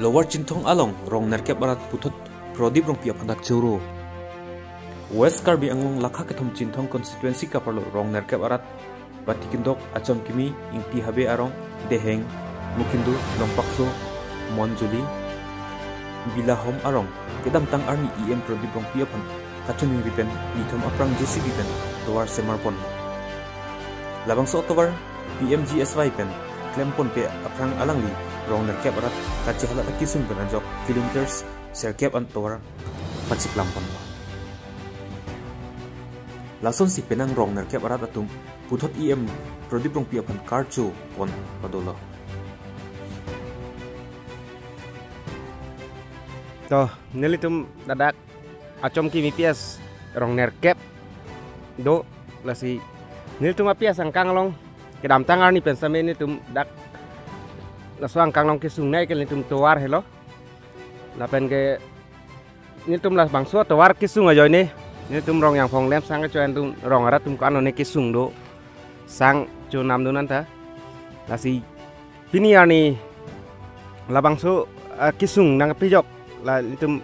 Lower Chintong Along rong nerkep arat putut prodip rong pia pandak juro. West Karbi Anglong lakha ketom Chintong constituency kaparlo rong nerkep arat batikindok acom kimi ingti habe arong deheng mukindu lompakso monjuli bilahom arong kedam tang arni em prodip rong pia pan kachuning ripen nitom aprang JCB pen towar semarpon labang so towar PMGSY pen klempon pe aprang alangli rong nerkep arat kachi halat akisung pen anjok kilometers serkep an towar pachik lampon lason si penang rong nerkep arat atung puthot em prodip rong pia pan karcho pon padolo to nelitum dadak acom kimi pias rong nerkep do lasi nilitum pias angkang long kedam tangar ni pensame ni tum dak laswang kang long kisung nai ke litum tuar helo lapen ke nilitum las bangso tuar kisung ajo ni nilitum rong yang phong lem sang ke tum rong arat tum kano ne kisung do sang cu nam do nanta lasi piniani labangso kisung nang pijok la litum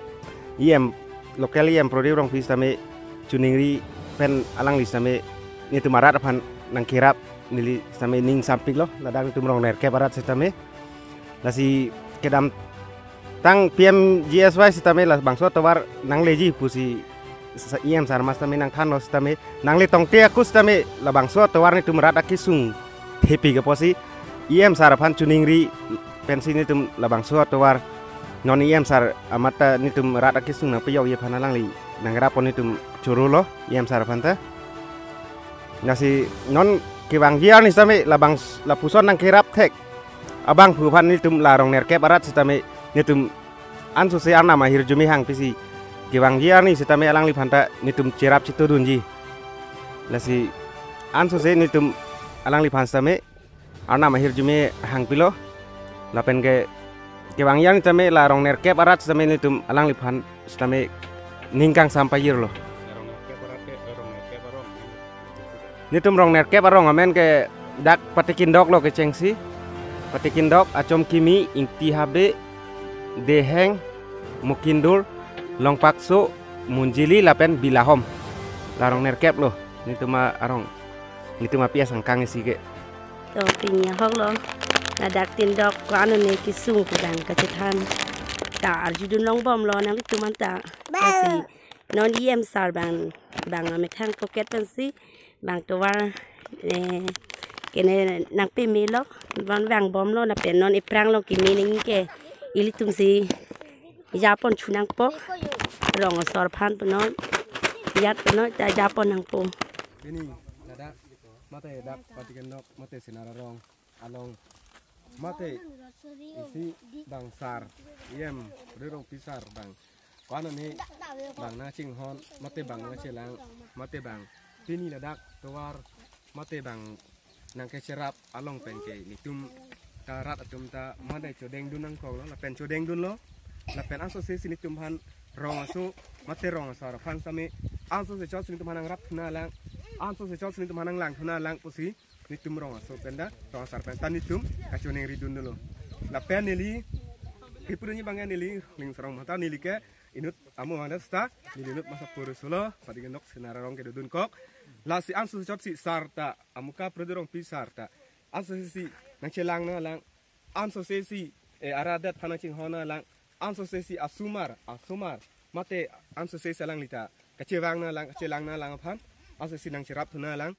iem lokal iem prodi rong pis tame cuningri pen alang li tame ni tumarat apan nang kirap nili tame ning samping lo ladang tum rong nerkep arat tame lasi kedam tang PMGSY tame la bangso tawar nang leji pusi iem sarmas tame nang thanos tame nang le tong te akus tame la bangso tawar ni tumarat akisung tepi ke posi iem sarapan cuningri pensi ni tum la bangso tawar non iem sar amata nitum rata kisung na piyau ye panalang li nang rapon nitum curulo iem sar panta nasi non kiwang dia ni same labang la puson nang kirap tek abang pupan nitum larong nerkep arat sitame nitum ansu se ana mahir jumi hang pisi kiwang dia ni sitame alang li panta nitum cirap citu dunji nasi ansu se nitum alang li pansame ana mahir jumi hang pilo lapen ke Kewang yang tame la rong nerkep arat tame ni tum alang lipan tame ningkang sampai yir lo. Ni tum rong nerkep arong amen ke dak patikin dok lo ke cengsi. Patikin dok acom kimi inti habe deheng mukindur long pakso munjili lapen bilahom. La rong nerkep lo. Ni tuma arong. Ni tuma pias angkang isi ke. To pinya hok lo. Nadak tindok kano ne kisung kudang kacitan ta arjudun long bom lo nang itu manta kasi non iem sar bang ametang poket pensi bang towar kene nang pemilo bang bom lo na pen non iprang lo kimi ning ke ilitum si japon chunang po rong sor phan penon yat penon ta japon nang po ini nadak mate dak patikan dok mate sinara rong along mate isi bang sar iem rong pisar bang kano ni bang na ching hon mate bang na chelang mate bang pini ladak towar mate bang nang ke cerap along pen ke nitum karat atum ta made chodeng dun nang kong lo la pen chodeng dun lo la pen asosiasi nitum han rong asu mate rong sar fan same anso se chos nitum hanang rap thuna lang anso se chos nitum hanang lang thuna lang pusi nitum rong aso penda rong sar pen tan nitum kacuning ridun dulu la pen nili kipurnya bangen nili ling serong mata nili ke inut amu manda sta nili inut masa purus lo patigendok senara rong ke dudun kok la si ansu chot si sarta amuka prodorong pi sarta ansu si nang celang na lang ansu si aradat panaching hona lang ansu si asumar mate ansu si salang lita kecewang na lang celang na lang pan ansu si nang cerap thuna lang